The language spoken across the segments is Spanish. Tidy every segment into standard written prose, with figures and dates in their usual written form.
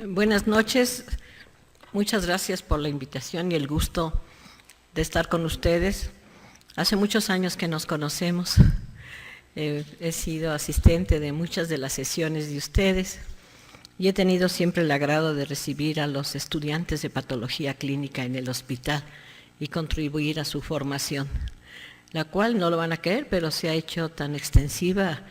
Buenas noches, muchas gracias por la invitación y el gusto de estar con ustedes. Hace muchos años que nos conocemos, he sido asistente de muchas de las sesiones de ustedes y he tenido siempre el agrado de recibir a los estudiantes de patología clínica en el hospital y contribuir a su formación, la cual no lo van a creer, pero se ha hecho tan extensiva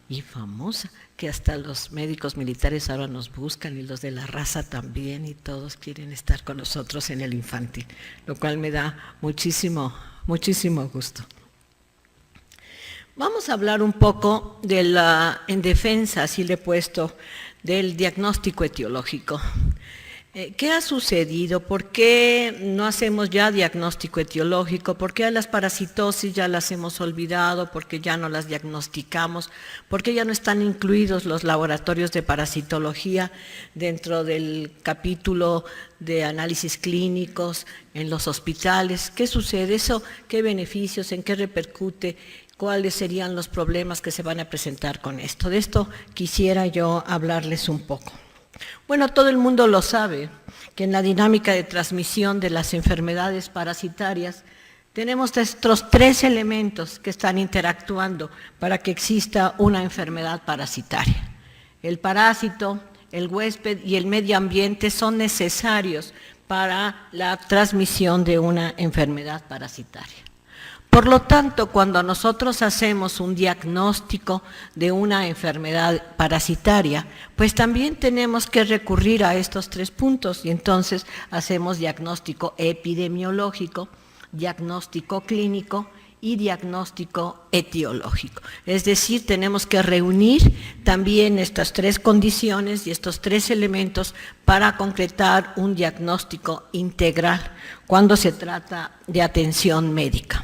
y famosa que hasta los médicos militares ahora nos buscan y los de la raza también, y todos quieren estar con nosotros en el infantil, lo cual me da muchísimo gusto. Vamos a hablar un poco de en defensa, así le he puesto, del diagnóstico etiológico. ¿Qué ha sucedido? ¿Por qué no hacemos ya diagnóstico etiológico? ¿Por qué a las parasitosis ya las hemos olvidado? ¿Por qué ya no las diagnosticamos? ¿Por qué ya no están incluidos los laboratorios de parasitología dentro del capítulo de análisis clínicos en los hospitales? ¿Qué sucede? ¿Eso qué beneficios? ¿En qué repercute? ¿Cuáles serían los problemas que se van a presentar con esto? De esto quisiera yo hablarles un poco. Bueno, todo el mundo lo sabe, que en la dinámica de transmisión de las enfermedades parasitarias tenemos estos tres elementos que están interactuando para que exista una enfermedad parasitaria. El parásito, el huésped y el medio ambiente son necesarios para la transmisión de una enfermedad parasitaria. Por lo tanto, cuando nosotros hacemos un diagnóstico de una enfermedad parasitaria, pues también tenemos que recurrir a estos tres puntos y entonces hacemos diagnóstico epidemiológico, diagnóstico clínico y diagnóstico etiológico. Es decir, tenemos que reunir también estas tres condiciones y estos tres elementos para concretar un diagnóstico integral cuando se trata de atención médica.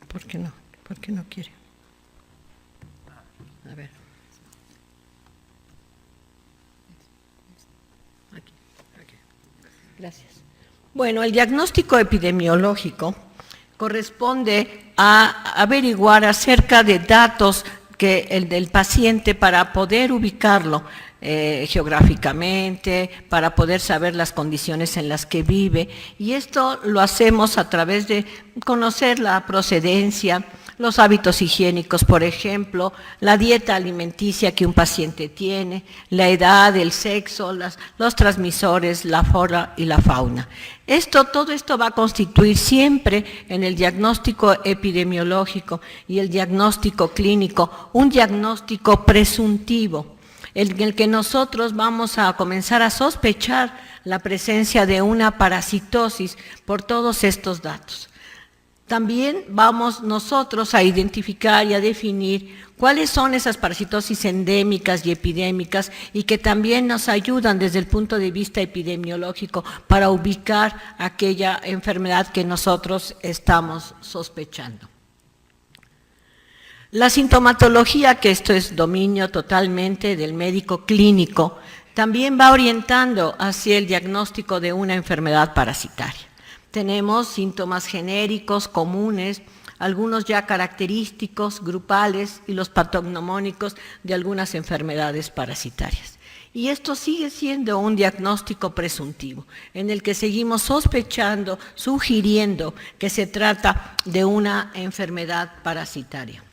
¿Por qué no? ¿Por qué no quiere? A ver. Aquí. Gracias. Bueno, el diagnóstico epidemiológico corresponde a averiguar acerca de datos que el del paciente para poder ubicarlo geográficamente, para poder saber las condiciones en las que vive, y esto lo hacemos a través de conocer la procedencia, los hábitos higiénicos, por ejemplo, la dieta alimenticia que un paciente tiene, la edad, el sexo, los transmisores, la flora y la fauna. Todo esto va a constituir siempre en el diagnóstico epidemiológico y el diagnóstico clínico un diagnóstico presuntivo, en el que nosotros vamos a comenzar a sospechar la presencia de una parasitosis por todos estos datos. También vamos nosotros a identificar y a definir cuáles son esas parasitosis endémicas y epidémicas y que también nos ayudan desde el punto de vista epidemiológico para ubicar aquella enfermedad que nosotros estamos sospechando. La sintomatología, que esto es dominio totalmente del médico clínico, también va orientando hacia el diagnóstico de una enfermedad parasitaria. Tenemos síntomas genéricos, comunes, algunos ya característicos, grupales y los patognomónicos de algunas enfermedades parasitarias. Y esto sigue siendo un diagnóstico presuntivo, en el que seguimos sospechando, sugiriendo que se trata de una enfermedad parasitaria.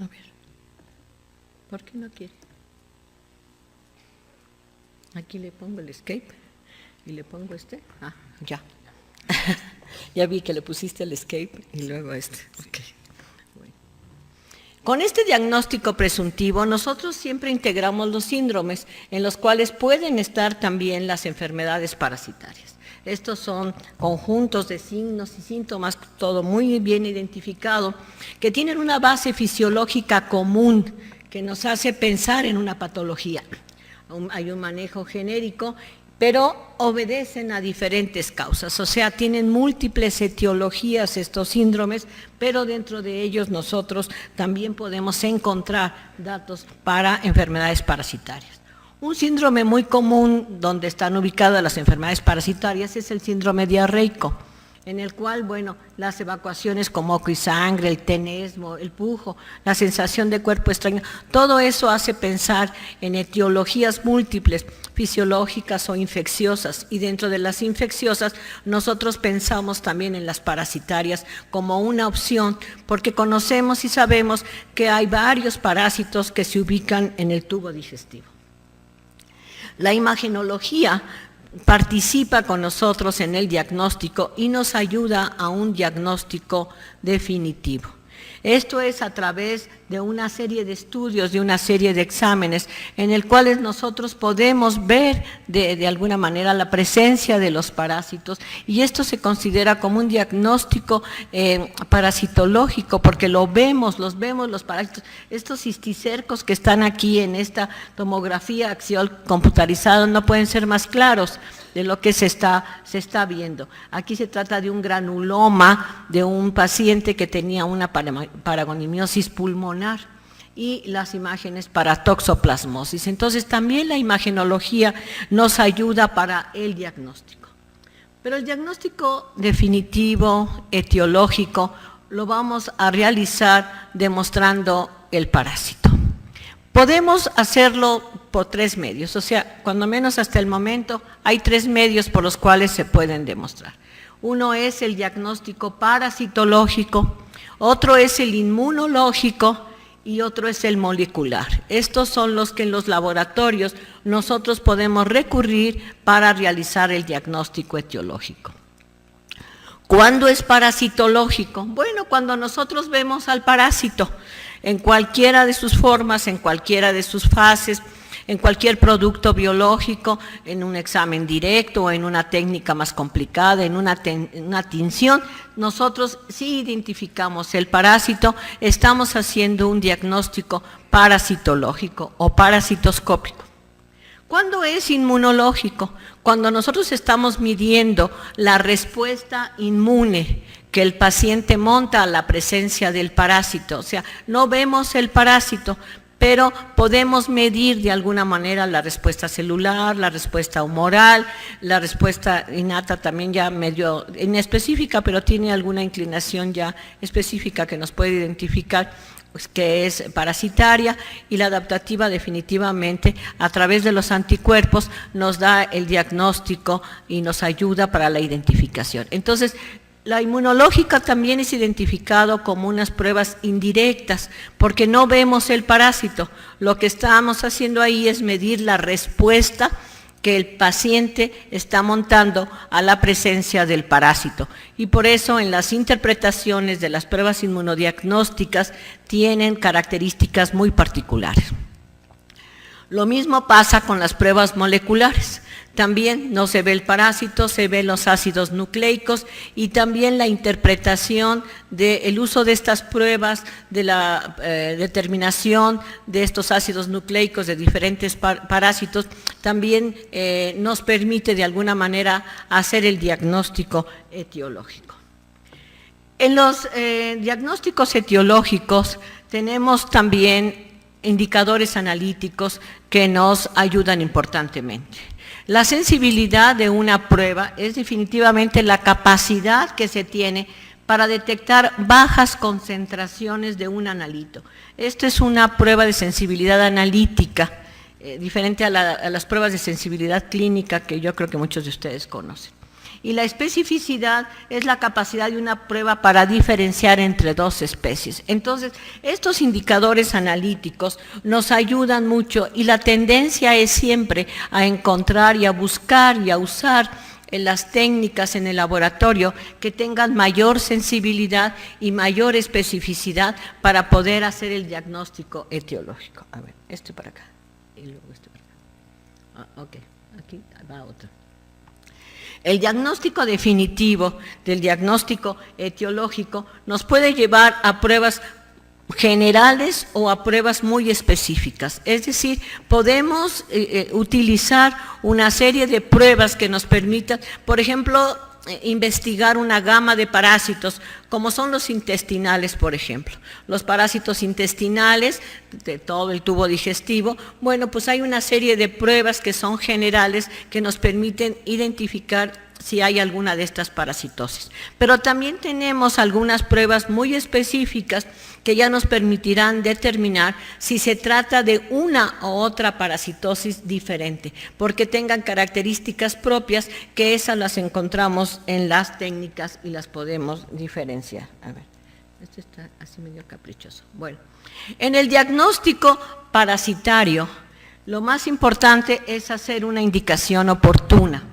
A ver, ¿por qué no quiere? Aquí le pongo el escape y le pongo este. Ah, ya. Ya vi que le pusiste el escape y luego este. Okay. Bueno. Con este diagnóstico presuntivo, nosotros siempre integramos los síndromes, en los cuales pueden estar también las enfermedades parasitarias. Estos son conjuntos de signos y síntomas, todo muy bien identificado, que tienen una base fisiológica común que nos hace pensar en una patología. Hay un manejo genérico, pero obedecen a diferentes causas, o sea, tienen múltiples etiologías estos síndromes, pero dentro de ellos nosotros también podemos encontrar datos para enfermedades parasitarias. Un síndrome muy común donde están ubicadas las enfermedades parasitarias es el síndrome diarreico, en el cual, bueno, las evacuaciones con moco y sangre, el tenesmo, el pujo, la sensación de cuerpo extraño, todo eso hace pensar en etiologías múltiples, fisiológicas o infecciosas, y dentro de las infecciosas nosotros pensamos también en las parasitarias como una opción, porque conocemos y sabemos que hay varios parásitos que se ubican en el tubo digestivo. La imagenología participa con nosotros en el diagnóstico y nos ayuda a un diagnóstico definitivo. Esto es a través de una serie de estudios, de una serie de exámenes, en el cuales nosotros podemos ver de alguna manera la presencia de los parásitos, y esto se considera como un diagnóstico parasitológico, porque los vemos los parásitos, estos cisticercos que están aquí en esta tomografía axial computarizada no pueden ser más claros de lo que se está viendo. Aquí se trata de un granuloma de un paciente que tenía una paragonimiosis pulmonar y las imágenes para toxoplasmosis. Entonces también la imagenología nos ayuda para el diagnóstico. Pero el diagnóstico definitivo, etiológico, lo vamos a realizar demostrando el parásito. Podemos hacerlo por 3 medios, o sea, cuando menos hasta el momento hay 3 medios por los cuales se pueden demostrar. Uno es el diagnóstico parasitológico, otro es el inmunológico y otro es el molecular. Estos son los que en los laboratorios nosotros podemos recurrir para realizar el diagnóstico etiológico. ¿Cuándo es parasitológico? Bueno, cuando nosotros vemos al parásito en cualquiera de sus formas, en cualquiera de sus fases, en cualquier producto biológico, en un examen directo o en una técnica más complicada, en una tinción, nosotros sí identificamos el parásito, estamos haciendo un diagnóstico parasitológico o parasitoscópico. ¿Cuándo es inmunológico? Cuando nosotros estamos midiendo la respuesta inmune que el paciente monta a la presencia del parásito, o sea, no vemos el parásito, pero podemos medir de alguna manera la respuesta celular, la respuesta humoral, la respuesta innata también ya medio inespecífica, pero tiene alguna inclinación ya específica que nos puede identificar, pues, que es parasitaria, y la adaptativa definitivamente a través de los anticuerpos nos da el diagnóstico y nos ayuda para la identificación. Entonces, la inmunológica también es identificado como unas pruebas indirectas, porque no vemos el parásito. Lo que estamos haciendo ahí es medir la respuesta que el paciente está montando a la presencia del parásito. Y por eso en las interpretaciones de las pruebas inmunodiagnósticas tienen características muy particulares. Lo mismo pasa con las pruebas moleculares. También no se ve el parásito, se ven los ácidos nucleicos, y también la interpretación del uso de estas pruebas, de la determinación de estos ácidos nucleicos de diferentes parásitos, también nos permite de alguna manera hacer el diagnóstico etiológico. En los diagnósticos etiológicos tenemos también indicadores analíticos que nos ayudan importantemente. La sensibilidad de una prueba es definitivamente la capacidad que se tiene para detectar bajas concentraciones de un analito. Esta es una prueba de sensibilidad analítica, diferente a las pruebas de sensibilidad clínica que yo creo que muchos de ustedes conocen. Y la especificidad es la capacidad de una prueba para diferenciar entre 2 especies. Entonces, estos indicadores analíticos nos ayudan mucho, y la tendencia es siempre a encontrar y a buscar y a usar las técnicas en el laboratorio que tengan mayor sensibilidad y mayor especificidad para poder hacer el diagnóstico etiológico. A ver, este para acá y luego este para acá. Ok, aquí va otro. El diagnóstico definitivo del diagnóstico etiológico nos puede llevar a pruebas generales o a pruebas muy específicas. Es decir, podemos utilizar una serie de pruebas que nos permitan, por ejemplo, investigar una gama de parásitos, como son los intestinales, por ejemplo. Los parásitos intestinales, de todo el tubo digestivo, bueno, pues hay una serie de pruebas que son generales que nos permiten identificar si hay alguna de estas parasitosis. Pero también tenemos algunas pruebas muy específicas que ya nos permitirán determinar si se trata de una u otra parasitosis diferente, porque tengan características propias, que esas las encontramos en las técnicas y las podemos diferenciar. A ver, esto está así medio caprichoso. Bueno, en el diagnóstico parasitario, lo más importante es hacer una indicación oportuna.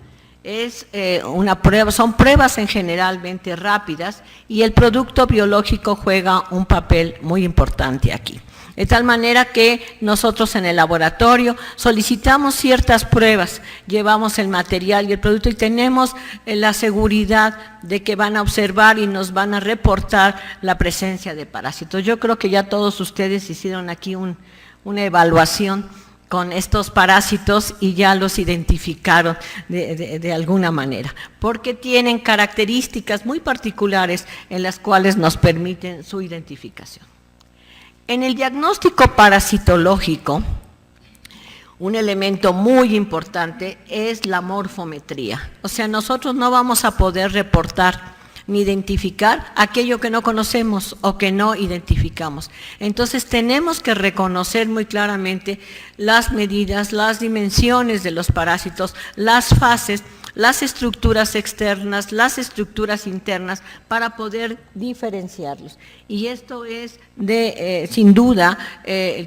Es una prueba, son pruebas en generalmente rápidas y el producto biológico juega un papel muy importante aquí. De tal manera que nosotros en el laboratorio solicitamos ciertas pruebas, llevamos el material y el producto y tenemos la seguridad de que van a observar y nos van a reportar la presencia de parásitos. Yo creo que ya todos ustedes hicieron aquí una evaluación con estos parásitos y ya los identificaron de alguna manera, porque tienen características muy particulares en las cuales nos permiten su identificación. En el diagnóstico parasitológico, un elemento muy importante es la morfometría. O sea, nosotros no vamos a poder reportar ni identificar aquello que no conocemos o que no identificamos. Entonces tenemos que reconocer muy claramente las medidas, las dimensiones de los parásitos, las fases, las estructuras externas, las estructuras internas, para poder diferenciarlos. Y esto es, sin duda,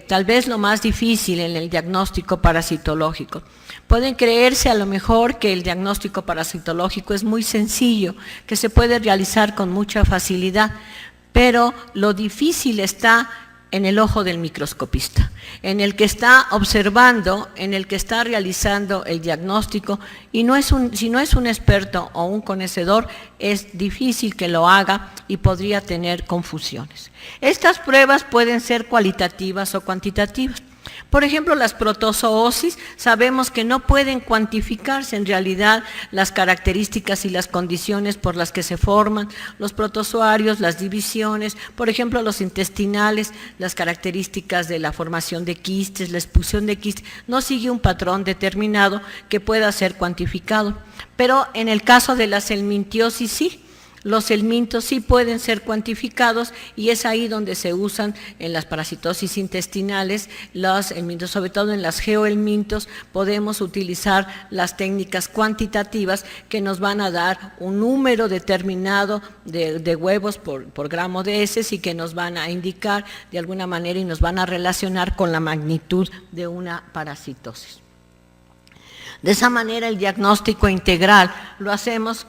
tal vez lo más difícil en el diagnóstico parasitológico. Pueden creerse a lo mejor que el diagnóstico parasitológico es muy sencillo, que se puede realizar con mucha facilidad, pero lo difícil está en el ojo del microscopista, en el que está observando, en el que está realizando el diagnóstico, y si no es un experto o un conocedor, es difícil que lo haga y podría tener confusiones. Estas pruebas pueden ser cualitativas o cuantitativas. Por ejemplo, las protozoosis, sabemos que no pueden cuantificarse en realidad las características y las condiciones por las que se forman los protozoarios, las divisiones, por ejemplo, los intestinales, las características de la formación de quistes, la expulsión de quistes, no sigue un patrón determinado que pueda ser cuantificado. Pero en el caso de la helmintiosis sí. Los helmintos sí pueden ser cuantificados y es ahí donde se usan en las parasitosis intestinales, los helmintos, sobre todo en las geohelmintos, podemos utilizar las técnicas cuantitativas que nos van a dar un número determinado de huevos por gramo de heces y que nos van a indicar de alguna manera y nos van a relacionar con la magnitud de una parasitosis. De esa manera el diagnóstico integral lo hacemos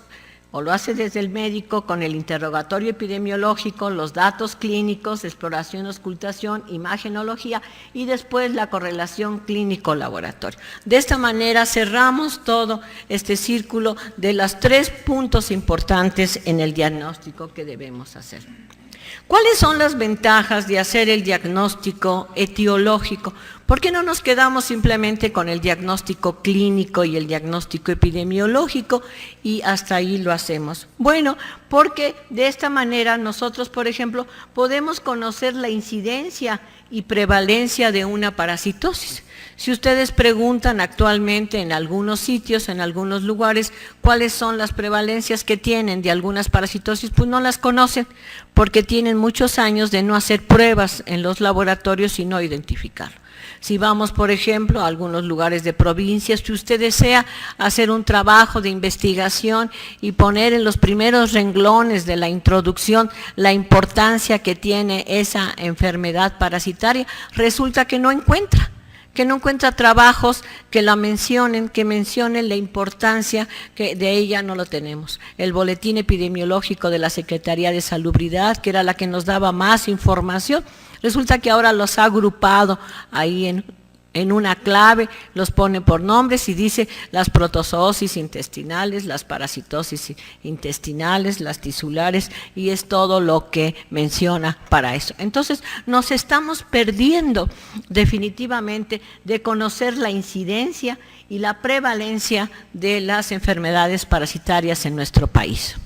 o lo hace desde el médico con el interrogatorio epidemiológico, los datos clínicos, exploración, auscultación, imagenología y después la correlación clínico-laboratorio. De esta manera cerramos todo este círculo de los 3 puntos importantes en el diagnóstico que debemos hacer. ¿Cuáles son las ventajas de hacer el diagnóstico etiológico? ¿Por qué no nos quedamos simplemente con el diagnóstico clínico y el diagnóstico epidemiológico y hasta ahí lo hacemos? Bueno, porque de esta manera nosotros, por ejemplo, podemos conocer la incidencia y prevalencia de una parasitosis. Si ustedes preguntan actualmente en algunos sitios, en algunos lugares, cuáles son las prevalencias que tienen de algunas parasitosis, pues no las conocen, porque tienen muchos años de no hacer pruebas en los laboratorios y no identificarlo. Si vamos, por ejemplo, a algunos lugares de provincias, si usted desea hacer un trabajo de investigación y poner en los primeros renglones de la introducción la importancia que tiene esa enfermedad parasitaria, resulta que no encuentra trabajos que la mencionen, que mencionen la importancia que de ella no lo tenemos. El boletín epidemiológico de la Secretaría de Salubridad, que era la que nos daba más información, resulta que ahora los ha agrupado ahí en una clave, los pone por nombres y dice las protozoosis intestinales, las parasitosis intestinales, las tisulares, y es todo lo que menciona para eso. Entonces, nos estamos perdiendo definitivamente de conocer la incidencia y la prevalencia de las enfermedades parasitarias en nuestro país.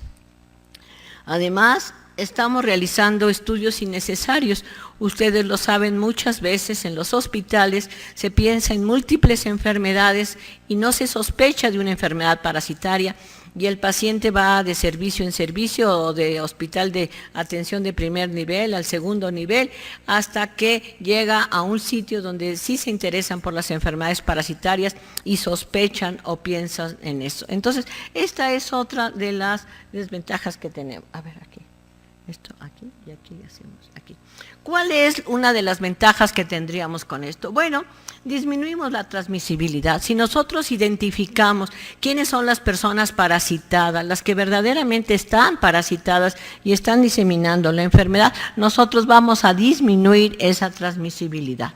Además, estamos realizando estudios innecesarios. Ustedes lo saben, muchas veces en los hospitales se piensa en múltiples enfermedades y no se sospecha de una enfermedad parasitaria, y el paciente va de servicio en servicio o de hospital de atención de primer nivel al segundo nivel, hasta que llega a un sitio donde sí se interesan por las enfermedades parasitarias y sospechan o piensan en eso. Entonces, esta es otra de las desventajas que tenemos. A ver, aquí. Esto aquí y aquí hacemos aquí. ¿Cuál es una de las ventajas que tendríamos con esto? Bueno, disminuimos la transmisibilidad. Si nosotros identificamos quiénes son las personas parasitadas, las que verdaderamente están parasitadas y están diseminando la enfermedad, nosotros vamos a disminuir esa transmisibilidad.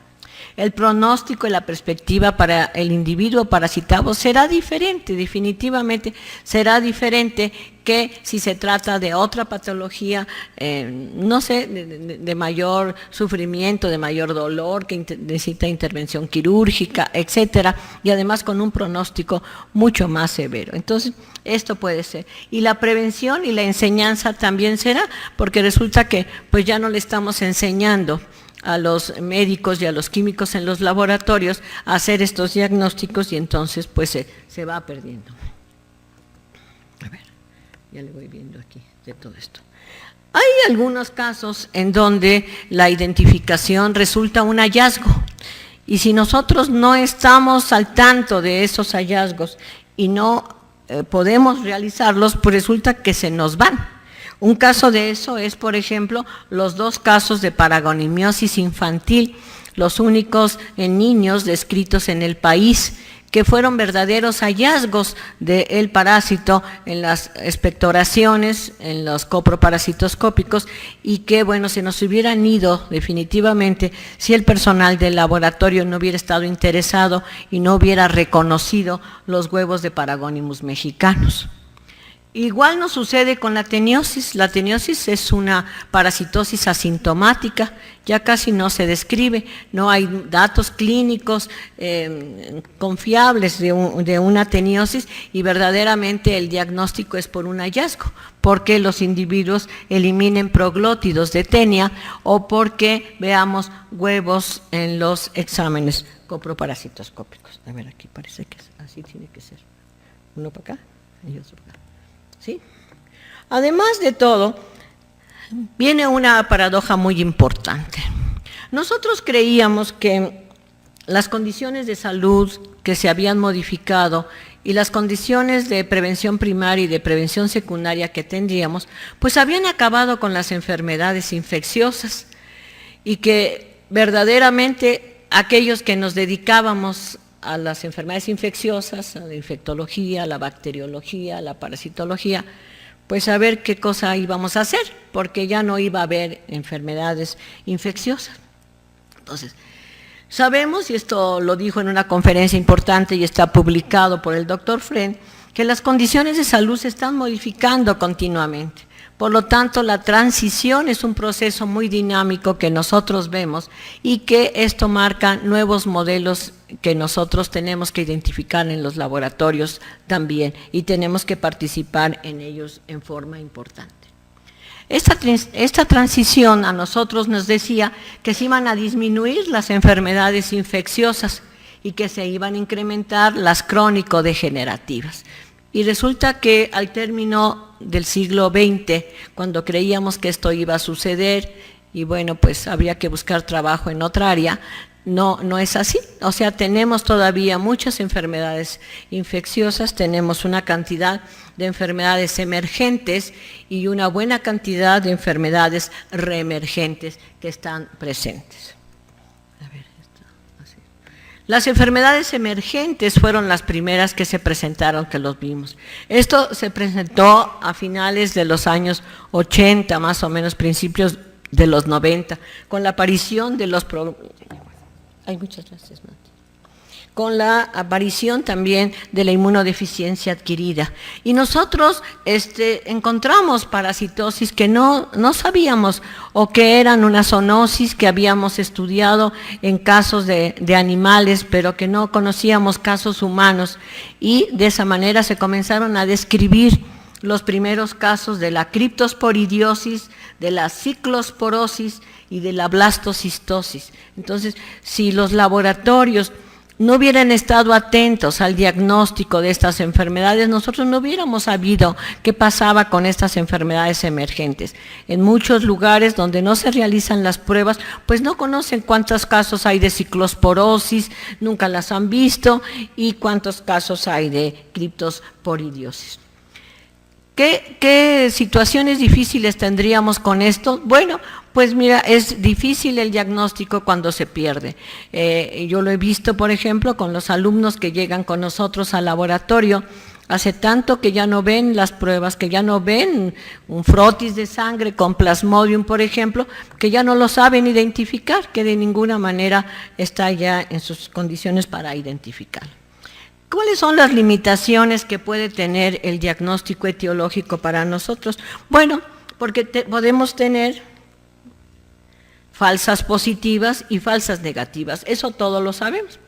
El pronóstico y la perspectiva para el individuo parasitado será diferente, definitivamente será diferente que si se trata de otra patología, no sé, de mayor sufrimiento, de mayor dolor, que necesita intervención quirúrgica, etcétera, y además con un pronóstico mucho más severo. Entonces, esto puede ser. Y la prevención y la enseñanza también será, porque resulta que pues ya no le estamos enseñando a los médicos y a los químicos en los laboratorios a hacer estos diagnósticos, y entonces pues se va perdiendo. A ver, ya le voy viendo aquí de todo esto. Hay algunos casos en donde la identificación resulta un hallazgo, y si nosotros no estamos al tanto de esos hallazgos y no podemos realizarlos, pues resulta que se nos van. Un caso de eso es, por ejemplo, los 2 casos de paragonimiosis infantil, los únicos en niños descritos en el país, que fueron verdaderos hallazgos del parásito en las expectoraciones, en los coproparasitoscópicos, y que, bueno, se nos hubieran ido definitivamente si el personal del laboratorio no hubiera estado interesado y no hubiera reconocido los huevos de Paragonimus mexicanos. Igual nos sucede con la teniosis. La teniosis es una parasitosis asintomática, ya casi no se describe, no hay datos clínicos confiables de una teniosis, y verdaderamente el diagnóstico es por un hallazgo, porque los individuos eliminen proglótidos de tenia o porque veamos huevos en los exámenes coproparasitoscópicos. A ver, aquí parece que así tiene que ser. Uno para acá y otro para acá. ¿Sí? Además de todo, viene una paradoja muy importante. Nosotros creíamos que las condiciones de salud que se habían modificado y las condiciones de prevención primaria y de prevención secundaria que tendríamos, pues habían acabado con las enfermedades infecciosas, y que verdaderamente aquellos que nos dedicábamos a las enfermedades infecciosas, a la infectología, a la bacteriología, a la parasitología, pues a ver qué cosa íbamos a hacer, porque ya no iba a haber enfermedades infecciosas. Entonces, sabemos, y esto lo dijo en una conferencia importante y está publicado por el doctor Friend, que las condiciones de salud se están modificando continuamente. Por lo tanto, la transición es un proceso muy dinámico que nosotros vemos, y que esto marca nuevos modelos que nosotros tenemos que identificar en los laboratorios también, y tenemos que participar en ellos en forma importante. Esta transición a nosotros nos decía que se iban a disminuir las enfermedades infecciosas y que se iban a incrementar las crónico-degenerativas. Y resulta que al término del siglo XX, cuando creíamos que esto iba a suceder, y bueno, pues habría que buscar trabajo en otra área, no es así. O sea, tenemos todavía muchas enfermedades infecciosas, tenemos una cantidad de enfermedades emergentes y una buena cantidad de enfermedades reemergentes que están presentes. Las enfermedades emergentes fueron las primeras que se presentaron, que los vimos. Esto se presentó a finales de los años 80, más o menos, principios de los 90, con la aparición de los... Ay, muchas gracias, Mati. con la aparición también de la inmunodeficiencia adquirida. Y nosotros encontramos parasitosis que no sabíamos, o que eran una zoonosis que habíamos estudiado en casos de animales, pero que no conocíamos casos humanos, y de esa manera se comenzaron a describir los primeros casos de la criptosporidiosis, de la ciclosporosis y de la blastocistosis. Entonces, si los laboratorios no hubieran estado atentos al diagnóstico de estas enfermedades, nosotros no hubiéramos sabido qué pasaba con estas enfermedades emergentes. En muchos lugares donde no se realizan las pruebas, pues no conocen cuántos casos hay de ciclosporosis, nunca las han visto, y cuántos casos hay de criptosporidiosis. ¿Qué situaciones difíciles tendríamos con esto? Bueno, pues mira, es difícil el diagnóstico cuando se pierde. Yo lo he visto, por ejemplo, con los alumnos que llegan con nosotros al laboratorio. Hace tanto que ya no ven las pruebas, que ya no ven un frotis de sangre con plasmodium, por ejemplo, que ya no lo saben identificar, que de ninguna manera está ya en sus condiciones para identificar. ¿Cuáles son las limitaciones que puede tener el diagnóstico etiológico para nosotros? Bueno, porque podemos tener falsas positivas y falsas negativas, eso todos lo sabemos.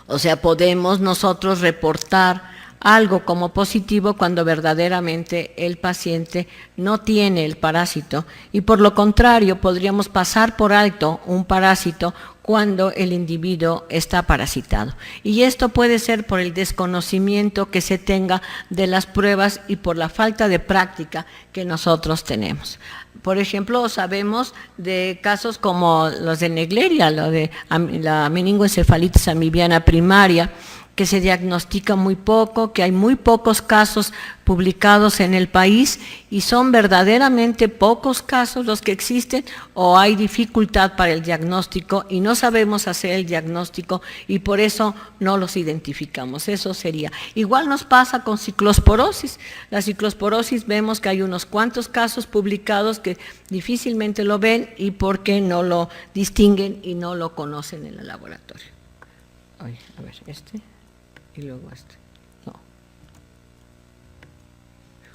O sea, podemos nosotros reportar algo como positivo cuando verdaderamente el paciente no tiene el parásito, y por lo contrario podríamos pasar por alto un parásito cuando el individuo está parasitado. Y esto puede ser por el desconocimiento que se tenga de las pruebas y por la falta de práctica que nosotros tenemos. Por ejemplo, sabemos de casos como los de Naegleria, lo de la meningoencefalitis amibiana primaria, que se diagnostica muy poco, que hay muy pocos casos publicados en el país, y son verdaderamente pocos casos los que existen, o hay dificultad para el diagnóstico y no sabemos hacer el diagnóstico y por eso no los identificamos. Eso sería. Igual nos pasa con ciclosporosis. La ciclosporosis vemos que hay unos cuantos casos publicados que difícilmente lo ven y porque no lo distinguen y no lo conocen en el laboratorio. Ay, a ver, y luego no.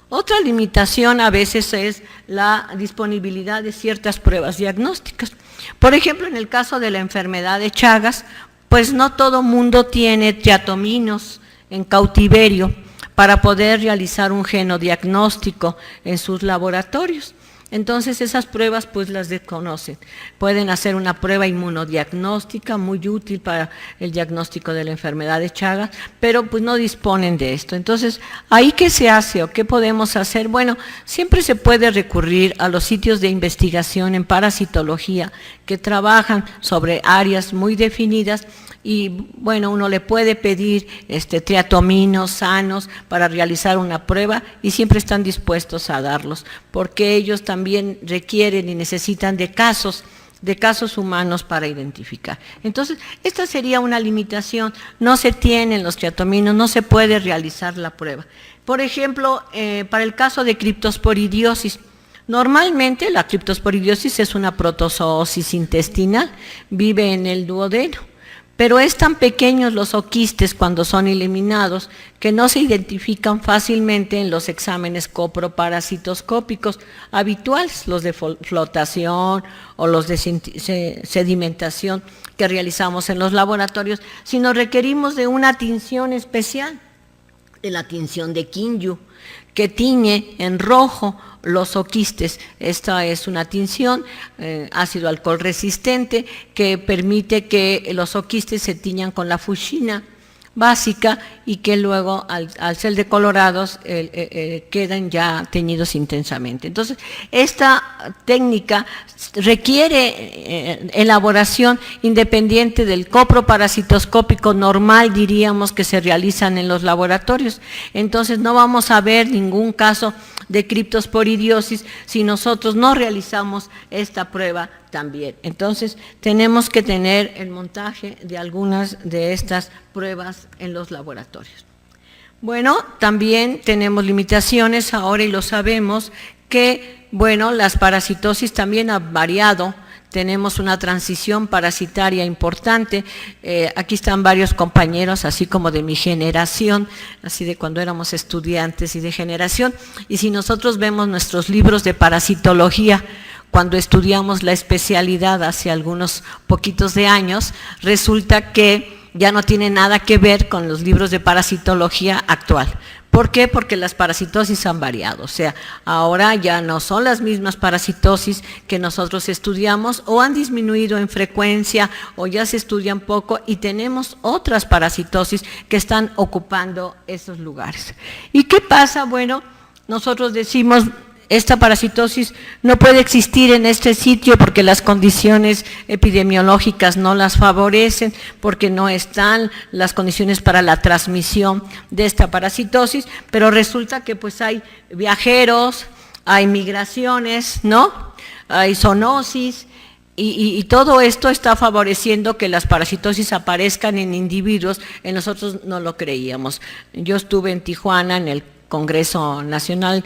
Otra limitación a veces es la disponibilidad de ciertas pruebas diagnósticas. Por ejemplo, en el caso de la enfermedad de Chagas, pues no todo mundo tiene triatominos en cautiverio para poder realizar un genodiagnóstico en sus laboratorios. Entonces esas pruebas pues las desconocen. Pueden hacer una prueba inmunodiagnóstica muy útil para el diagnóstico de la enfermedad de Chagas, pero pues no disponen de esto. Entonces, ¿ahí qué se hace o qué podemos hacer? Bueno, siempre se puede recurrir a los sitios de investigación en parasitología que trabajan sobre áreas muy definidas, y bueno, uno le puede pedir triatominos sanos para realizar una prueba y siempre están dispuestos a darlos, porque ellos también requieren y necesitan de casos humanos para identificar. Entonces, esta sería una limitación, no se tienen los triatominos, no se puede realizar la prueba. Por ejemplo, para el caso de criptosporidiosis, normalmente la criptosporidiosis es una protozoosis intestinal, vive en el duodeno. Pero es tan pequeños los oquistes cuando son eliminados que no se identifican fácilmente en los exámenes coproparasitoscópicos habituales, los de flotación o los de sedimentación que realizamos en los laboratorios, sino requerimos de una tinción especial, de la tinción de Kinju, que tiñe en rojo los oquistes. Esta es una tinción ácido alcohol resistente que permite que los oquistes se tiñan con la fuchsina básica y que luego al ser decolorados quedan ya teñidos intensamente. Entonces, esta técnica requiere elaboración independiente del coproparasitoscópico normal, diríamos, que se realizan en los laboratorios. Entonces, no vamos a ver ningún caso de criptosporidiosis si nosotros no realizamos esta prueba también. Entonces, tenemos que tener el montaje de algunas de estas pruebas en los laboratorios. Bueno, también tenemos limitaciones ahora y lo sabemos que, bueno, las parasitosis también han variado tenemos una transición parasitaria importante. Aquí están varios compañeros, así como de mi generación, así de cuando éramos estudiantes y de generación, y si nosotros vemos nuestros libros de parasitología, cuando estudiamos la especialidad hace algunos poquitos de años, resulta que ya no tiene nada que ver con los libros de parasitología actual. ¿Por qué? Porque las parasitosis han variado, o sea, ahora ya no son las mismas parasitosis que nosotros estudiamos, o han disminuido en frecuencia, o ya se estudian poco, y tenemos otras parasitosis que están ocupando esos lugares. ¿Y qué pasa? Bueno, nosotros decimos, esta parasitosis no puede existir en este sitio porque las condiciones epidemiológicas no las favorecen, porque no están las condiciones para la transmisión de esta parasitosis, pero resulta que pues hay viajeros, hay migraciones, ¿no? Hay zoonosis, y todo esto está favoreciendo que las parasitosis aparezcan en individuos. Nosotros no lo creíamos. Yo estuve en Tijuana en el Congreso Nacional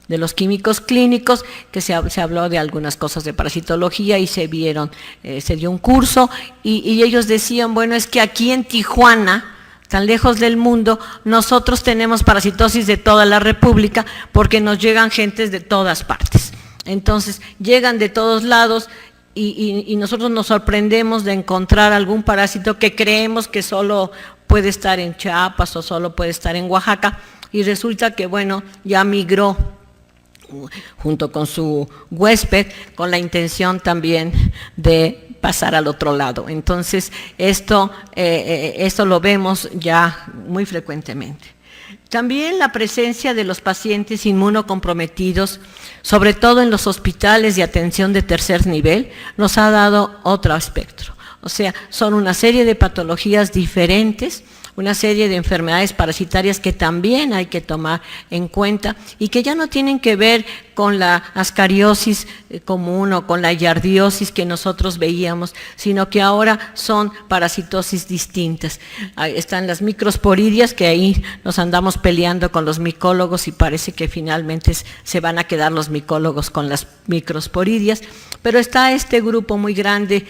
de los Químicos Clínicos, que se habló de algunas cosas de parasitología y se dio un curso, y ellos decían, bueno, es que aquí en Tijuana, tan lejos del mundo, nosotros tenemos parasitosis de toda la República porque nos llegan gentes de todas partes. Entonces, llegan de todos lados y nosotros nos sorprendemos de encontrar algún parásito que creemos que solo puede estar en Chiapas o solo puede estar en Oaxaca, y resulta que, bueno, ya migró junto con su huésped, con la intención también de pasar al otro lado. Entonces, esto lo vemos ya muy frecuentemente. También la presencia de los pacientes inmunocomprometidos, sobre todo en los hospitales de atención de tercer nivel, nos ha dado otro espectro. O sea, son una serie de patologías diferentes, una serie de enfermedades parasitarias que también hay que tomar en cuenta y que ya no tienen que ver con la ascariosis común o con la yardiosis que nosotros veíamos, sino que ahora son parasitosis distintas. Ahí están las microsporidias, que ahí nos andamos peleando con los micólogos y parece que finalmente se van a quedar los micólogos con las microsporidias, pero está este grupo muy grande,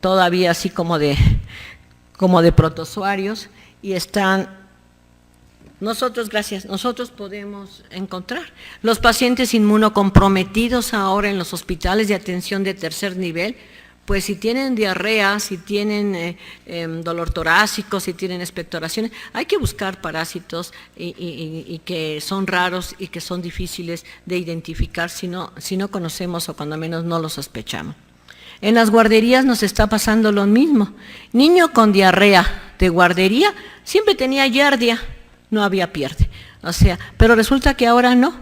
todavía así como de protozoarios, y están, nosotros podemos encontrar los pacientes inmunocomprometidos ahora en los hospitales de atención de tercer nivel. Pues si tienen diarrea, si tienen dolor torácico, si tienen expectoraciones, hay que buscar parásitos y que son raros y que son difíciles de identificar si no conocemos o cuando menos no lo sospechamos. En las guarderías nos está pasando lo mismo. Niño con diarrea de guardería siempre tenía giardia, no había pierde. O sea, pero resulta que ahora no.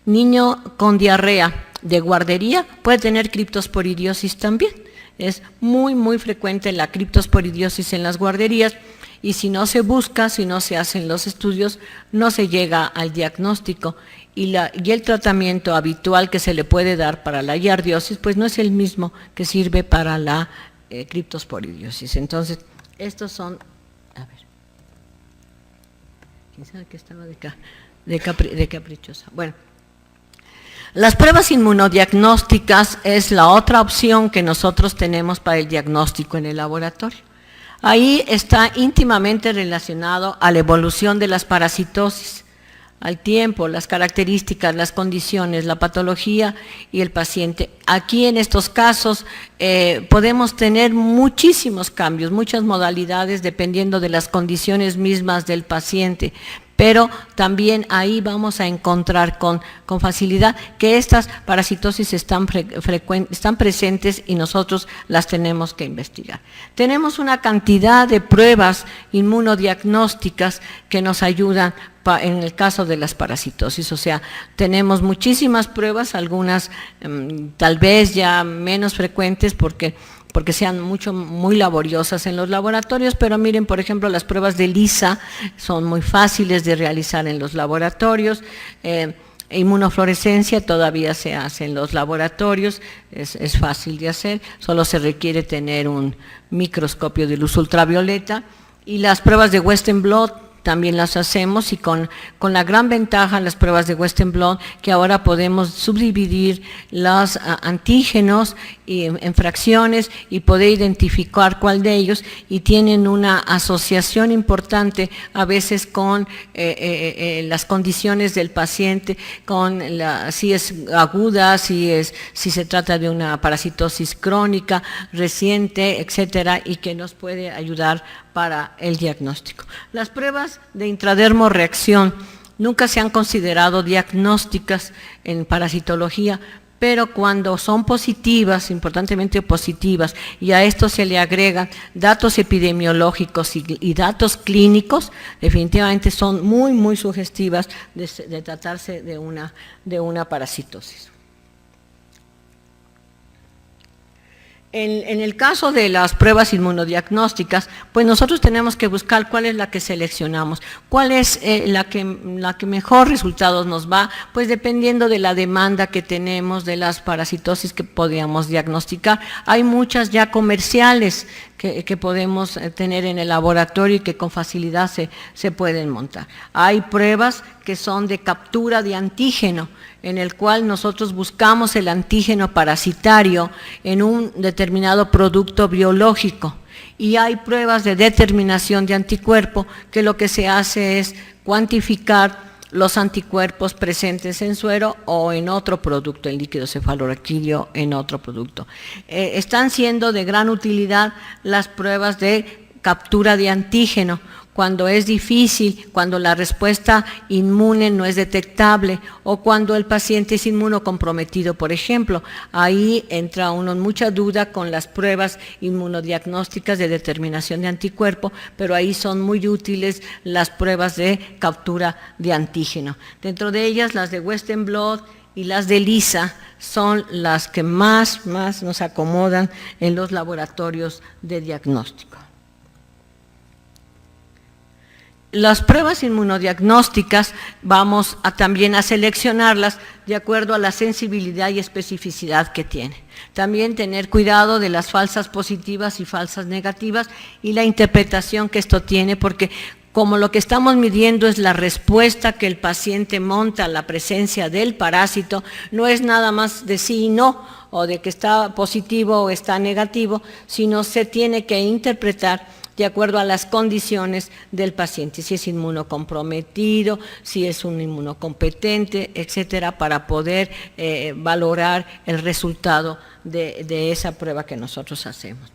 Niño con diarrea de guardería puede tener criptosporidiosis también. Es muy, muy frecuente la criptosporidiosis en las guarderías, y si no se busca, si no se hacen los estudios, no se llega al diagnóstico. Y el tratamiento habitual que se le puede dar para la giardiosis, pues no es el mismo que sirve para la criptosporidiosis. Entonces, estos son, a ver, ¿quién sabe que estaba de caprichosa? Bueno, las pruebas inmunodiagnósticas es la otra opción que nosotros tenemos para el diagnóstico en el laboratorio. Ahí está íntimamente relacionado a la evolución de las parasitosis, al tiempo, las características, las condiciones, la patología y el paciente. Aquí en estos casos podemos tener muchísimos cambios, muchas modalidades dependiendo de las condiciones mismas del paciente, pero también ahí vamos a encontrar con facilidad que estas parasitosis están presentes y nosotros las tenemos que investigar. Tenemos una cantidad de pruebas inmunodiagnósticas que nos ayudan en el caso de las parasitosis, o sea, tenemos muchísimas pruebas, algunas tal vez ya menos frecuentes porque sean muy laboriosas en los laboratorios, pero miren, por ejemplo, las pruebas de ELISA son muy fáciles de realizar en los laboratorios. Inmunofluorescencia todavía se hace en los laboratorios, es fácil de hacer, solo se requiere tener un microscopio de luz ultravioleta, y las pruebas de Western blot también las hacemos, y con la gran ventaja las pruebas de Western blot, que ahora podemos subdividir los antígenos en fracciones y poder identificar cuál de ellos, y tienen una asociación importante a veces con las condiciones del paciente, con si es aguda, si se trata de una parasitosis crónica, reciente, etcétera, y que nos puede ayudar para el diagnóstico. Las pruebas de intradermorreacción nunca se han considerado diagnósticas en parasitología, pero cuando son positivas, importantemente positivas, y a esto se le agregan datos epidemiológicos y datos clínicos, definitivamente son muy, muy sugestivas de tratarse de una parasitosis. En el caso de las pruebas inmunodiagnósticas, pues nosotros tenemos que buscar cuál es la que seleccionamos, cuál es la que mejor resultados nos va, pues dependiendo de la demanda que tenemos de las parasitosis que podíamos diagnosticar. Hay muchas ya comerciales que podemos tener en el laboratorio y que con facilidad se pueden montar. Hay pruebas que son de captura de antígeno, en el cual nosotros buscamos el antígeno parasitario en un determinado producto biológico, y hay pruebas de determinación de anticuerpo, que lo que se hace es cuantificar los anticuerpos presentes en suero o en otro producto, el líquido cefalorraquídeo en otro producto. Están siendo de gran utilidad las pruebas de captura de antígeno, cuando es difícil, cuando la respuesta inmune no es detectable, o cuando el paciente es inmunocomprometido, por ejemplo. Ahí entra uno en mucha duda con las pruebas inmunodiagnósticas de determinación de anticuerpo, pero ahí son muy útiles las pruebas de captura de antígeno. Dentro de ellas, las de Western blot y las de ELISA son las que más nos acomodan en los laboratorios de diagnóstico. Las pruebas inmunodiagnósticas vamos también a seleccionarlas de acuerdo a la sensibilidad y especificidad que tiene. También tener cuidado de las falsas positivas y falsas negativas y la interpretación que esto tiene, porque como lo que estamos midiendo es la respuesta que el paciente monta a la presencia del parásito, no es nada más de sí y no, o de que está positivo o está negativo, sino se tiene que interpretar de acuerdo a las condiciones del paciente, si es inmunocomprometido, si es un inmunocompetente, etcétera, para poder valorar el resultado de esa prueba que nosotros hacemos.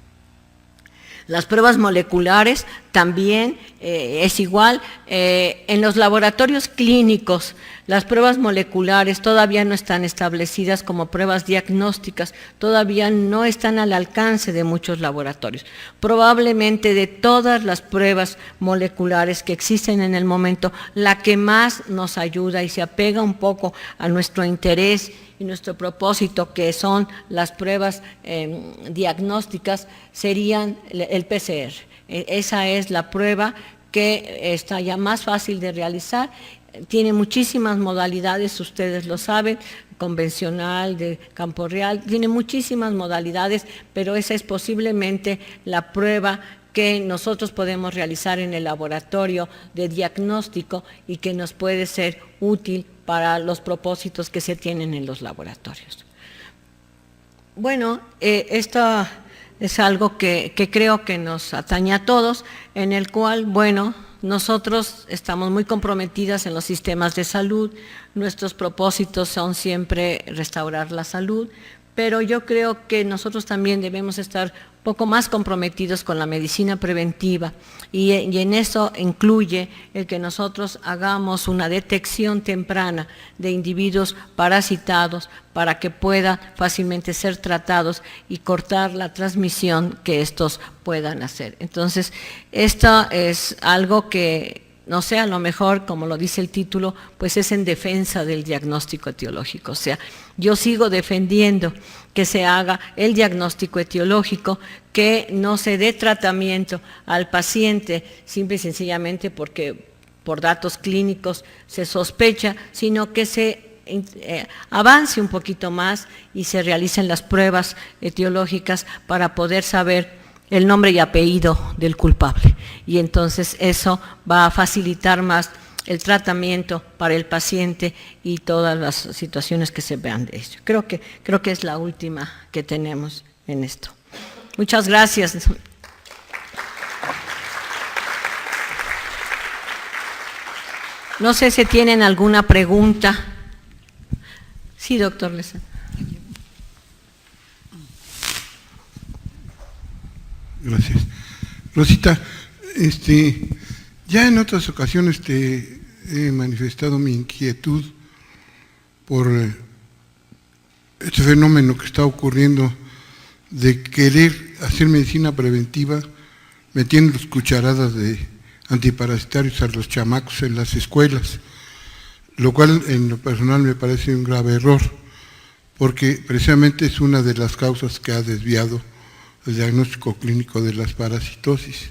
Las pruebas moleculares también es igual. En los laboratorios clínicos, las pruebas moleculares todavía no están establecidas como pruebas diagnósticas, todavía no están al alcance de muchos laboratorios. Probablemente de todas las pruebas moleculares que existen en el momento, la que más nos ayuda y se apega un poco a nuestro interés y nuestro propósito, que son las pruebas diagnósticas, serían el PCR. Esa es la prueba que está ya más fácil de realizar, tiene muchísimas modalidades, ustedes lo saben, convencional, de campo real, tiene muchísimas modalidades, pero esa es posiblemente la prueba que nosotros podemos realizar en el laboratorio de diagnóstico y que nos puede ser útil para los propósitos que se tienen en los laboratorios. Bueno, esto es algo que creo que nos atañe a todos, en el cual, bueno, nosotros estamos muy comprometidas en los sistemas de salud, nuestros propósitos son siempre restaurar la salud, pero yo creo que nosotros también debemos estar un poco más comprometidos con la medicina preventiva y en eso incluye el que nosotros hagamos una detección temprana de individuos parasitados para que puedan fácilmente ser tratados y cortar la transmisión que estos puedan hacer. Entonces, esto es algo que, no sé, a lo mejor, como lo dice el título, pues es en defensa del diagnóstico etiológico. O sea, yo sigo defendiendo que se haga el diagnóstico etiológico, que no se dé tratamiento al paciente simple y sencillamente porque por datos clínicos se sospecha, sino que se avance un poquito más y se realicen las pruebas etiológicas para poder saber el nombre y apellido del culpable. Y entonces eso va a facilitar más el tratamiento para el paciente y todas las situaciones que se vean de ello. Creo que es la última que tenemos en esto. Muchas gracias. No sé si tienen alguna pregunta. Sí, doctor Leza. Gracias. Rosita, ya en otras ocasiones te he manifestado mi inquietud por este fenómeno que está ocurriendo de querer hacer medicina preventiva metiendo cucharadas de antiparasitarios a los chamacos en las escuelas, lo cual en lo personal me parece un grave error, porque precisamente es una de las causas que ha desviado el diagnóstico clínico de las parasitosis.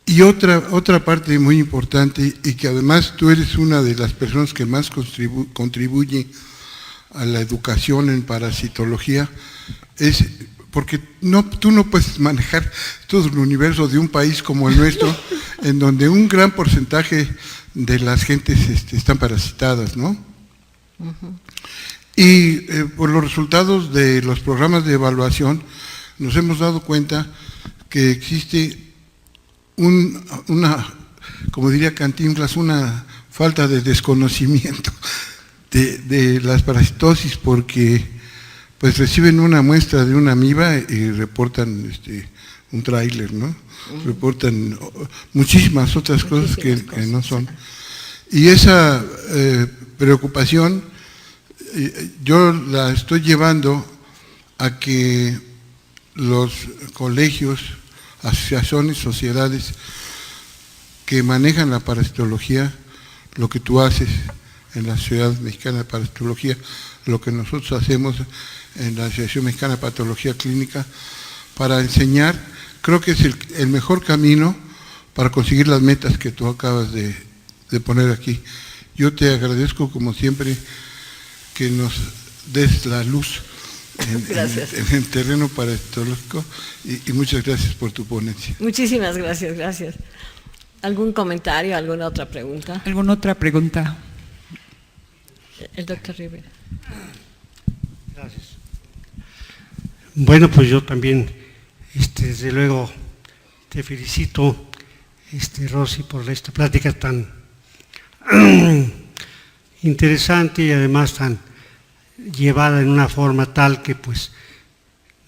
Y otra parte muy importante, y que además tú eres una de las personas que más contribuye a la educación en parasitología, es porque tú no puedes manejar todo el universo de un país como el nuestro, en donde un gran porcentaje de las gentes están parasitadas, ¿no? Y por los resultados de los programas de evaluación, nos hemos dado cuenta que existe como diría Cantinflas, una falta de desconocimiento de las parasitosis, porque pues reciben una muestra de una amiba y reportan un tráiler, ¿no? Reportan muchísimas otras cosas que no son. Y esa preocupación yo la estoy llevando a que los colegios, asociaciones, sociedades que manejan la parasitología, lo que tú haces en la Sociedad Mexicana de Parasitología, lo que nosotros hacemos en la Asociación Mexicana de Patología Clínica, para enseñar, creo que es el mejor camino para conseguir las metas que tú acabas de poner aquí. Yo te agradezco, como siempre, que nos des la luz en el terreno parasitológico y muchas gracias por tu ponencia. Muchísimas gracias, gracias. ¿Algún comentario, alguna otra pregunta? ¿Alguna otra pregunta? El doctor Rivera. Gracias. Bueno, pues yo también, desde luego, te felicito, Rosy, por esta plática tan interesante y además tan llevada en una forma tal que pues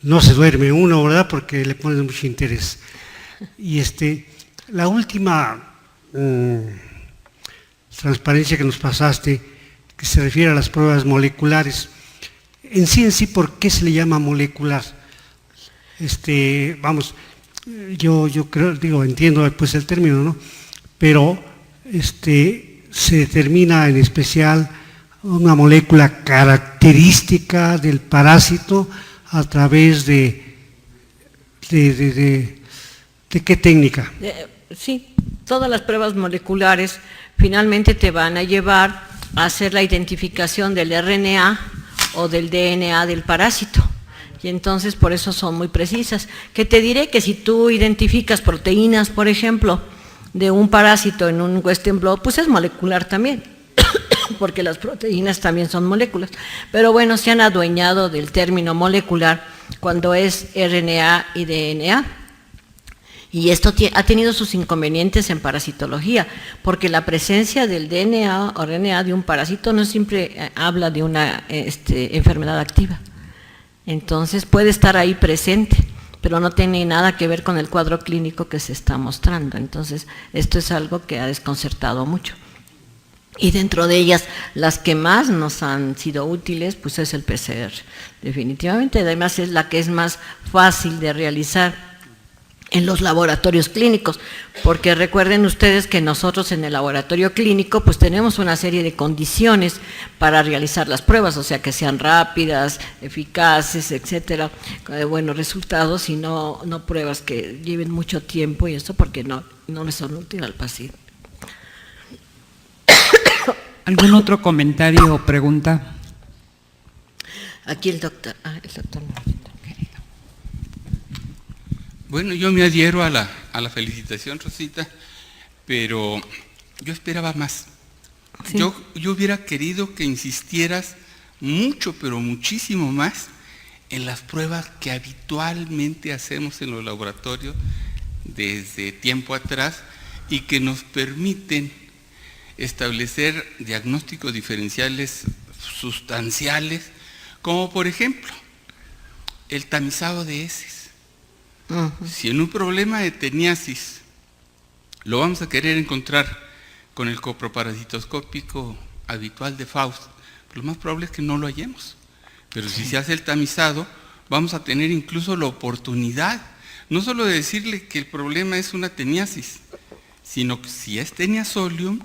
no se duerme uno, ¿verdad? Porque le pones mucho interés. Y la última transparencia que nos pasaste, que se refiere a las pruebas moleculares, en sí, ¿por qué se le llama molecular? Vamos, yo creo, entiendo pues el término, ¿no? Pero se determina en especial una molécula característica del parásito a través de qué técnica. Sí, todas las pruebas moleculares finalmente te van a llevar a hacer la identificación del RNA o del DNA del parásito. Y entonces por eso son muy precisas. Que te diré que si tú identificas proteínas, por ejemplo, de un parásito en un Western blot, pues es molecular también, porque las proteínas también son moléculas. Pero bueno, se han adueñado del término molecular cuando es RNA y DNA. Y esto ha tenido sus inconvenientes en parasitología, porque la presencia del DNA o RNA de un parásito no siempre habla de una enfermedad activa. Entonces puede estar ahí presente, pero no tiene nada que ver con el cuadro clínico que se está mostrando. Entonces esto es algo que ha desconcertado mucho. Y dentro de ellas, las que más nos han sido útiles, pues es el PCR, definitivamente. Además es la que es más fácil de realizar en los laboratorios clínicos, porque recuerden ustedes que nosotros en el laboratorio clínico pues tenemos una serie de condiciones para realizar las pruebas, o sea que sean rápidas, eficaces, etcétera, de buenos resultados, y no pruebas que lleven mucho tiempo, y esto porque no le son útiles al paciente. ¿Algún otro comentario o pregunta? Aquí el doctor. Bueno, yo me adhiero a la felicitación, Rosita, pero yo esperaba más. Sí. Yo hubiera querido que insistieras mucho, pero muchísimo más en las pruebas que habitualmente hacemos en los laboratorios desde tiempo atrás y que nos permiten establecer diagnósticos diferenciales sustanciales, como por ejemplo el tamizado de heces. Si en un problema de teniasis lo vamos a querer encontrar con el coproparasitoscópico habitual de Faust, lo más probable es que no lo hallemos. Pero si se hace el tamizado, vamos a tener incluso la oportunidad, no solo de decirle que el problema es una teniasis, sino que si es tenia solium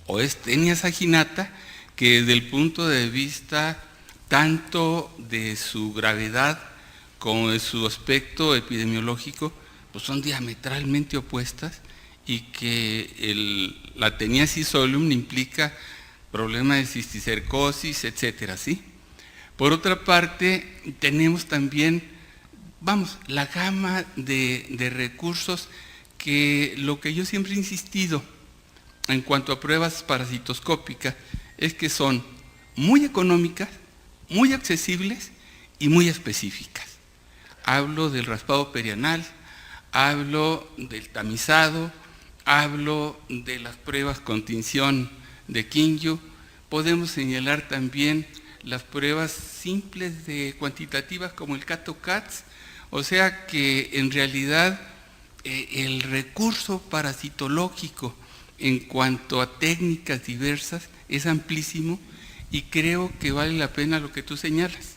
o es tenia saginata, que desde el punto de vista tanto de su gravedad como de su aspecto epidemiológico, pues son diametralmente opuestas, y que la teniasis solium implica problemas de cisticercosis, etcétera, ¿sí? Por otra parte, tenemos también, la gama de recursos que lo que yo siempre he insistido en cuanto a pruebas parasitoscópicas es que son muy económicas, muy accesibles y muy específicas. Hablo del raspado perianal, hablo del tamizado, hablo de las pruebas con tinción de Kinju. Podemos señalar también las pruebas simples cuantitativas como el CATO-CATS, o sea que en realidad el recurso parasitológico en cuanto a técnicas diversas es amplísimo, y creo que vale la pena lo que tú señalas,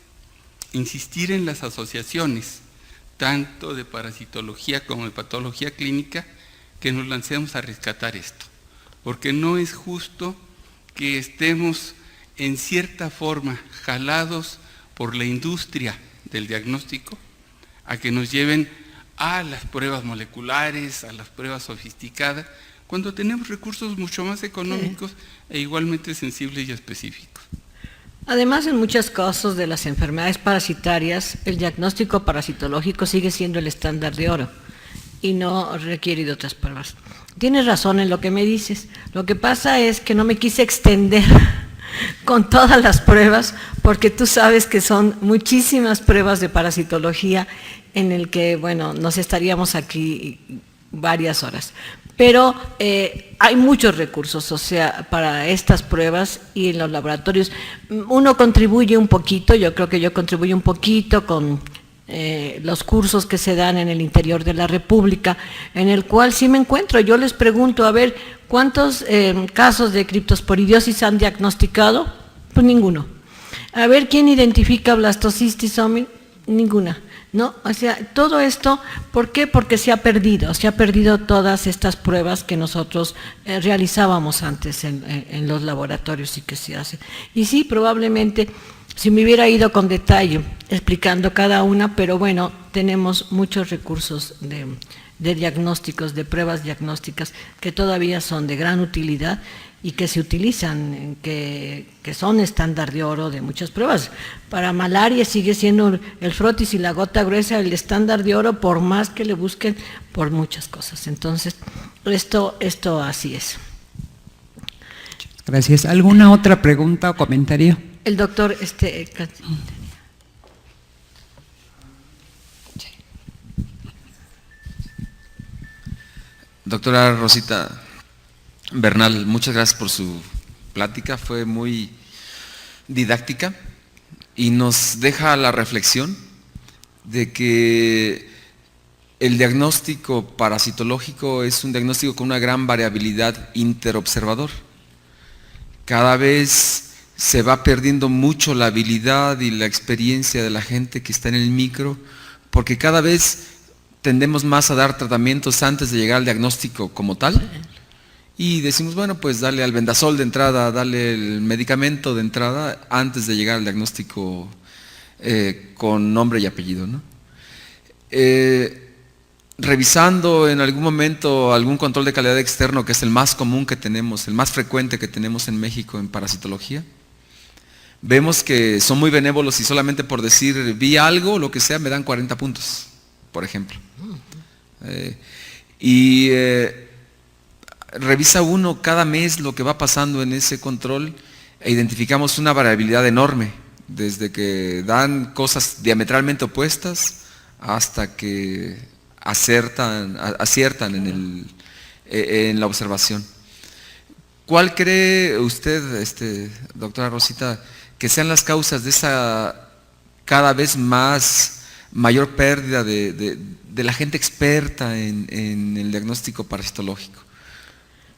insistir en las asociaciones, tanto de parasitología como de patología clínica, que nos lancemos a rescatar esto, porque no es justo que estemos en cierta forma jalados por la industria del diagnóstico a que nos lleven a las pruebas moleculares, a las pruebas sofisticadas, cuando tenemos recursos mucho más económicos e igualmente sensibles y específicos. Además, en muchos casos de las enfermedades parasitarias, el diagnóstico parasitológico sigue siendo el estándar de oro y no requiere de otras pruebas. Tienes razón en lo que me dices. Lo que pasa es que no me quise extender con todas las pruebas, porque tú sabes que son muchísimas pruebas de parasitología en el que, bueno, nos estaríamos aquí varias horas. Pero hay muchos recursos, o sea, para estas pruebas, y en los laboratorios uno contribuye un poquito. Yo creo que yo contribuyo un poquito con los cursos que se dan en el interior de la República, en el cual sí me encuentro. Yo les pregunto, a ver, ¿cuántos casos de criptosporidiosis han diagnosticado? Pues ninguno. A ver, ¿quién identifica blastocistitis homin? Ninguna. ¿No? O sea, todo esto, ¿por qué? Porque se ha perdido todas estas pruebas que nosotros realizábamos antes en los laboratorios y que se hacen. Y sí, probablemente, si me hubiera ido con detalle explicando cada una, pero bueno, tenemos muchos recursos de diagnósticos, de pruebas diagnósticas que todavía son de gran utilidad y que se utilizan, que son estándar de oro de muchas pruebas. Para malaria sigue siendo el frotis y la gota gruesa el estándar de oro, por más que le busquen por muchas cosas. Entonces, esto así es. Gracias. ¿Alguna otra pregunta o comentario? El doctor, Doctora Rosita Bernal, muchas gracias por su plática, fue muy didáctica y nos deja la reflexión de que el diagnóstico parasitológico es un diagnóstico con una gran variabilidad interobservador. Cada vez se va perdiendo mucho la habilidad y la experiencia de la gente que está en el micro, porque cada vez tendemos más a dar tratamientos antes de llegar al diagnóstico como tal, y decimos, bueno, pues dale al vendasol de entrada, dale el medicamento de entrada antes de llegar al diagnóstico con nombre y apellido, ¿no? Revisando en algún momento algún control de calidad externo, que es el más común que tenemos, el más frecuente que tenemos en México en parasitología, vemos que son muy benévolos y solamente por decir vi algo, lo que sea, me dan 40 puntos, por ejemplo. Revisa uno cada mes lo que va pasando en ese control e identificamos una variabilidad enorme, desde que dan cosas diametralmente opuestas hasta que aciertan en la observación. ¿Cuál cree usted, doctora Rosita, que sean las causas de esa cada vez mayor pérdida de la gente experta en el diagnóstico parasitológico?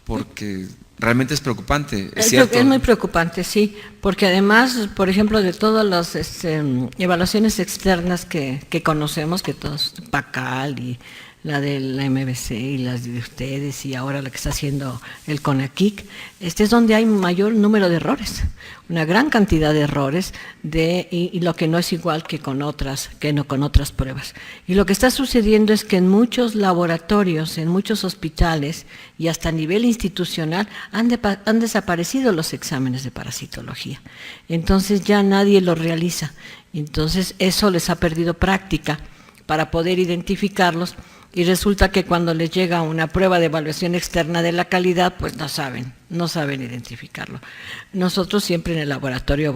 Porque realmente es preocupante, ¿es cierto? Es muy preocupante, sí, porque además, por ejemplo, de todas las evaluaciones externas que conocemos, que todos, PACAL y la de la MBC y las de ustedes y ahora la que está haciendo el CONACYT, es donde hay mayor número de errores, una gran cantidad de errores y lo que no es igual que con otras pruebas. Y lo que está sucediendo es que en muchos laboratorios, en muchos hospitales y hasta a nivel institucional han desaparecido los exámenes de parasitología. Entonces ya nadie los realiza. Entonces eso les ha perdido práctica para poder identificarlos. Y resulta que cuando les llega una prueba de evaluación externa de la calidad, pues no saben identificarlo. Nosotros siempre en el laboratorio,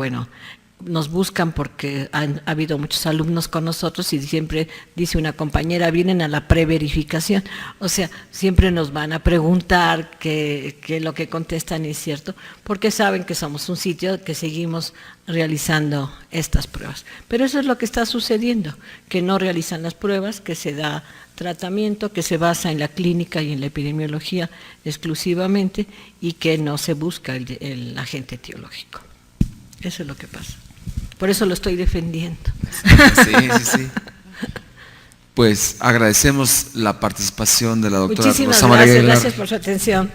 nos buscan porque ha habido muchos alumnos con nosotros y siempre dice una compañera, vienen a la preverificación. O sea, siempre nos van a preguntar que lo que contestan es cierto, porque saben que somos un sitio que seguimos realizando estas pruebas. Pero eso es lo que está sucediendo, que no realizan las pruebas, que se da tratamiento que se basa en la clínica y en la epidemiología exclusivamente y que no se busca el agente etiológico. Eso es lo que pasa. Por eso lo estoy defendiendo. Sí. Pues agradecemos la participación de la doctora Muchísimas Rosa María Aguilar. gracias por su atención.